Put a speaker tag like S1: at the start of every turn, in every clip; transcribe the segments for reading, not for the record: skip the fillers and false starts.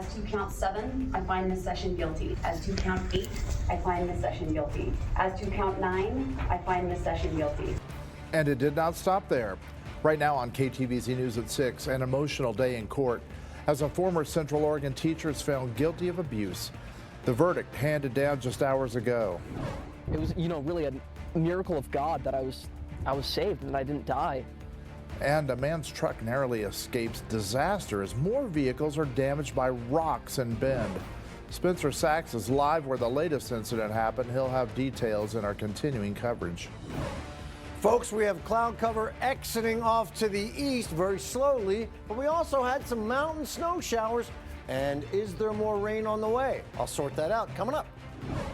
S1: As to count 7, I find this session guilty. As to count 8, I find this session guilty. As to count 9, I find this session guilty.
S2: And it did not stop there. Right now on KTVZ News at 6, an emotional day in court as a former Central Oregon teacher is found guilty of abuse. The verdict handed down just hours ago.
S3: It was, really a miracle of God that I was saved and I didn't die.
S2: And a man's truck narrowly escapes disaster as more vehicles are damaged by rocks in Bend. Spencer Sachs is live where the latest incident happened. He'll have details in our continuing coverage.
S4: Folks, we have cloud cover exiting off to the east very slowly, but we also had some mountain snow showers. And is there more rain on the way? I'll sort that out coming up.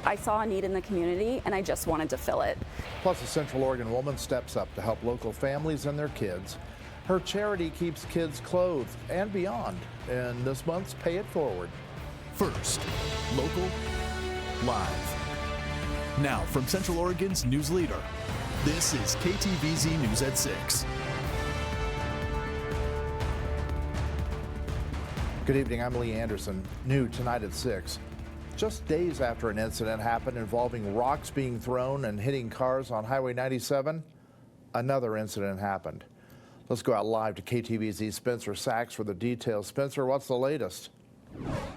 S5: I saw a need in the community and I just wanted to fill it.
S2: Plus, a Central Oregon woman steps up to help local families and their kids. Her charity keeps kids clothed and beyond in this month's Pay It Forward.
S6: First, local, live. Now from Central Oregon's news leader, this is KTVZ News at 6.
S2: Good evening, I'm Lee Anderson. New tonight at 6. Just days after an incident happened involving rocks being thrown and hitting cars on Highway 97, another incident happened. Let's go out live to KTVZ's Spencer Sachs for the details. Spencer, what's the latest?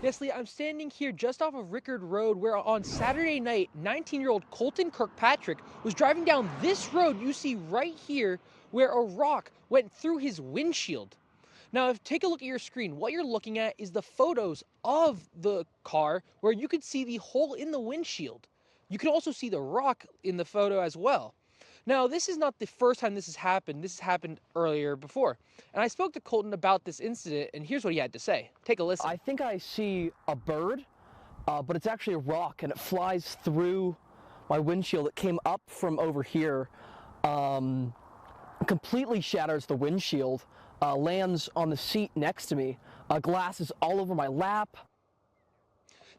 S7: Yes, Lee, I'm standing here just off of Rickard Road where on Saturday night, 19-year-old Colton Kirkpatrick was driving down this road you see right here where a rock went through his windshield. Now, take a look at your screen. What you're looking at is the photos of the car where you could see the hole in the windshield. You can also see the rock in the photo as well. Now, this is not the first time this has happened. This has happened earlier before. And I spoke to Colton about this incident, and here's what he had to say. Take a listen.
S3: I think I see a bird, but it's actually a rock, and it flies through my windshield. It came up from over here, completely shatters the windshield. Lands on the seat next to me. Glass is all over my lap.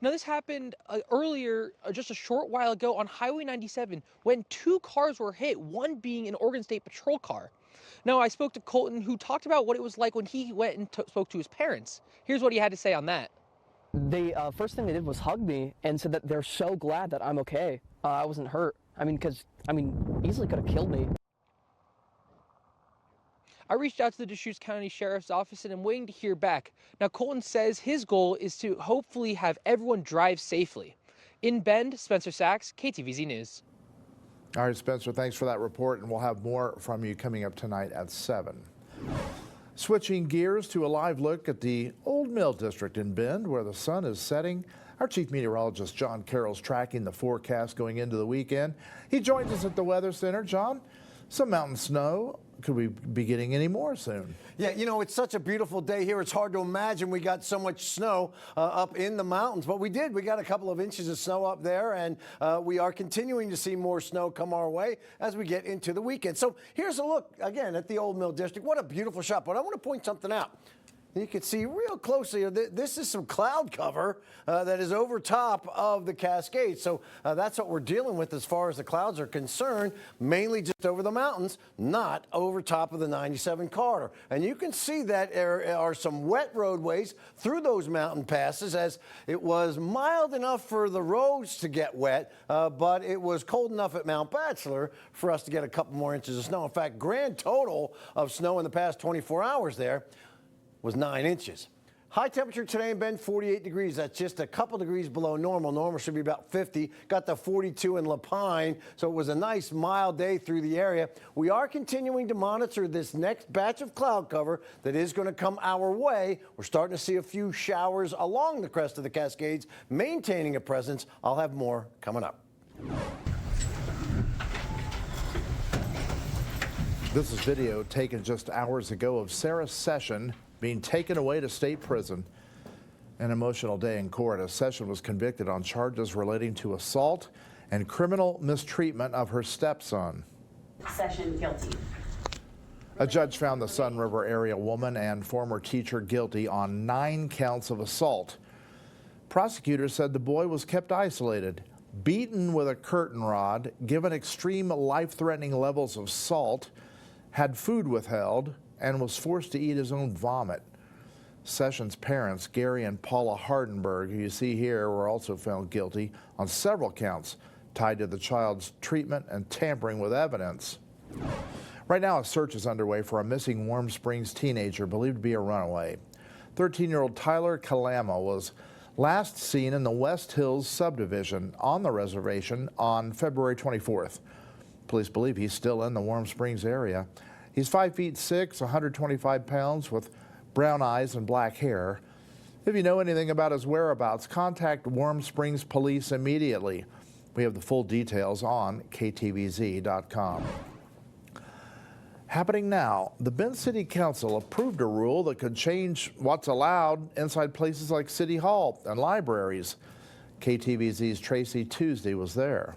S7: Now, this happened earlier, just a short while ago on Highway 97 when 2 cars were hit, one being an Oregon State Patrol car. Now, I spoke to Colton, who talked about what it was like when he went and spoke to his parents. Here's what he had to say on that.
S3: They first thing they did was hug me and said that they're so glad that I'm okay. I wasn't hurt. Easily could have killed me.
S7: I reached out to the Deschutes County Sheriff's Office and I'm waiting to hear back. Now, Colton says his goal is to hopefully have everyone drive safely. In Bend, Spencer Sachs, KTVZ News.
S2: All right, Spencer, thanks for that report, and we'll have more from you coming up tonight at 7. Switching gears to a live look at the Old Mill District in Bend, where the sun is setting. Our chief meteorologist, John Carroll's tracking the forecast going into the weekend. He joins us at the Weather Center. John, some mountain snow. Could we be getting any more soon?
S4: Yeah, it's such a beautiful day here. It's hard to imagine we got so much snow up in the mountains, but we did. We got a couple of inches of snow up there, and we are continuing to see more snow come our way as we get into the weekend. So here's a look, again, at the Old Mill District. What a beautiful shot, but I want to point something out. You can see real closely, this is some cloud cover that is over top of the Cascades. So that's what we're dealing with as far as the clouds are concerned, mainly just over the mountains, not over top of the 97 corridor. And you can see that there are some wet roadways through those mountain passes, as it was mild enough for the roads to get wet, but it was cold enough at Mount Bachelor for us to get a couple more inches of snow. In fact, grand total of snow in the past 24 hours there was 9 inches. High temperature today in Bend, 48 degrees. That's just a couple degrees below normal. Normal should be about 50. Got the 42 in La Pine, so it was a nice mild day through the area. We are continuing to monitor this next batch of cloud cover that is going to come our way. We're starting to see a few showers along the crest of the Cascades, maintaining a presence. I'll have more coming up.
S2: This is video taken just hours ago of Sarah Session being taken away to state prison. An emotional day in court as Session was convicted on charges relating to assault and criminal mistreatment of her stepson.
S1: Session guilty.
S2: A judge found the Sun River area woman and former teacher guilty on 9 counts of assault. Prosecutors said the boy was kept isolated, beaten with a curtain rod, given extreme life-threatening levels of salt, had food withheld, and was forced to eat his own vomit. Sessions' parents, Gary and Paula Hardenberg, who you see here, were also found guilty on several counts tied to the child's treatment and tampering with evidence. Right now, a search is underway for a missing Warm Springs teenager believed to be a runaway. 13-year-old Tyler Kalama was last seen in the West Hills subdivision on the reservation on February 24th. Police believe he's still in the Warm Springs area. He's 5'6", 125 pounds, with brown eyes and black hair. If you know anything about his whereabouts, contact Warm Springs Police immediately. We have the full details on KTVZ.com. Happening now, the Bend City Council approved a rule that could change what's allowed inside places like City Hall and libraries. KTVZ's Tracy Tuesday was there.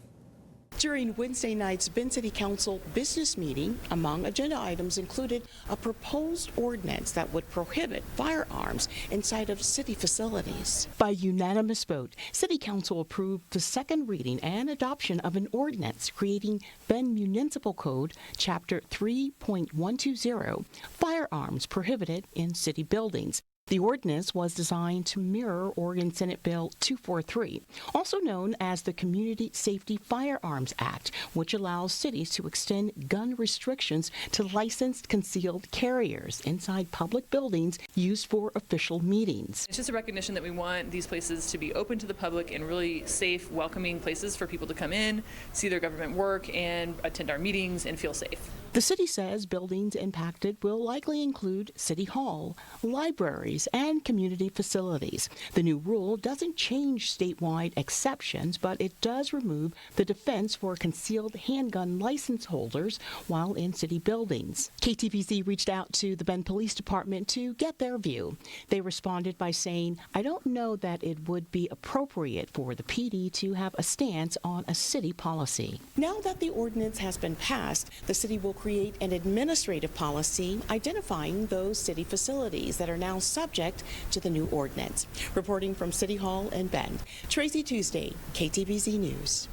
S8: During Wednesday night's Bend City Council business meeting, among agenda items included a proposed ordinance that would prohibit firearms inside of city facilities. By unanimous vote, City Council approved the second reading and adoption of an ordinance creating Bend Municipal Code, Chapter 3.120, Firearms Prohibited in City Buildings. The ordinance was designed to mirror Oregon Senate Bill 243, also known as the Community Safety Firearms Act, which allows cities to extend gun restrictions to licensed concealed carriers inside public buildings used for official meetings.
S9: It's just a recognition that we want these places to be open to the public and really safe, welcoming places for people to come in, see their government work, and attend our meetings and feel safe.
S8: The city says buildings impacted will likely include City Hall, libraries, and community facilities. The new rule doesn't change statewide exceptions, but it does remove the defense for concealed handgun license holders while in city buildings. KTVZ reached out to the Bend Police Department to get their view. They responded by saying, "I don't know that it would be appropriate for the PD to have a stance on a city policy." Now that the ordinance has been passed, the city will create an administrative policy identifying those city facilities that are now subject to the new ordinance. Reporting from City Hall in Bend, Tracy Tuesday, KTVZ News.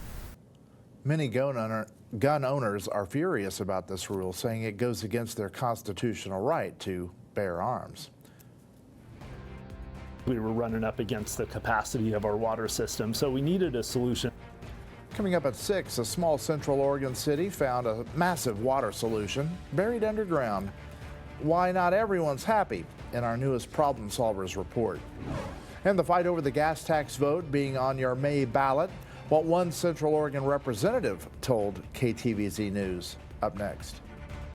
S2: Many gun owners are furious about this rule, saying it goes against their constitutional right to bear arms.
S10: We were running up against the capacity of our water system, so we needed a solution.
S2: Coming up at 6, a small Central Oregon city found a massive water solution buried underground. Why not everyone's happy in our newest Problem Solvers report. And the fight over the gas tax vote being on your May ballot, what one Central Oregon representative told KTVZ News. Up next.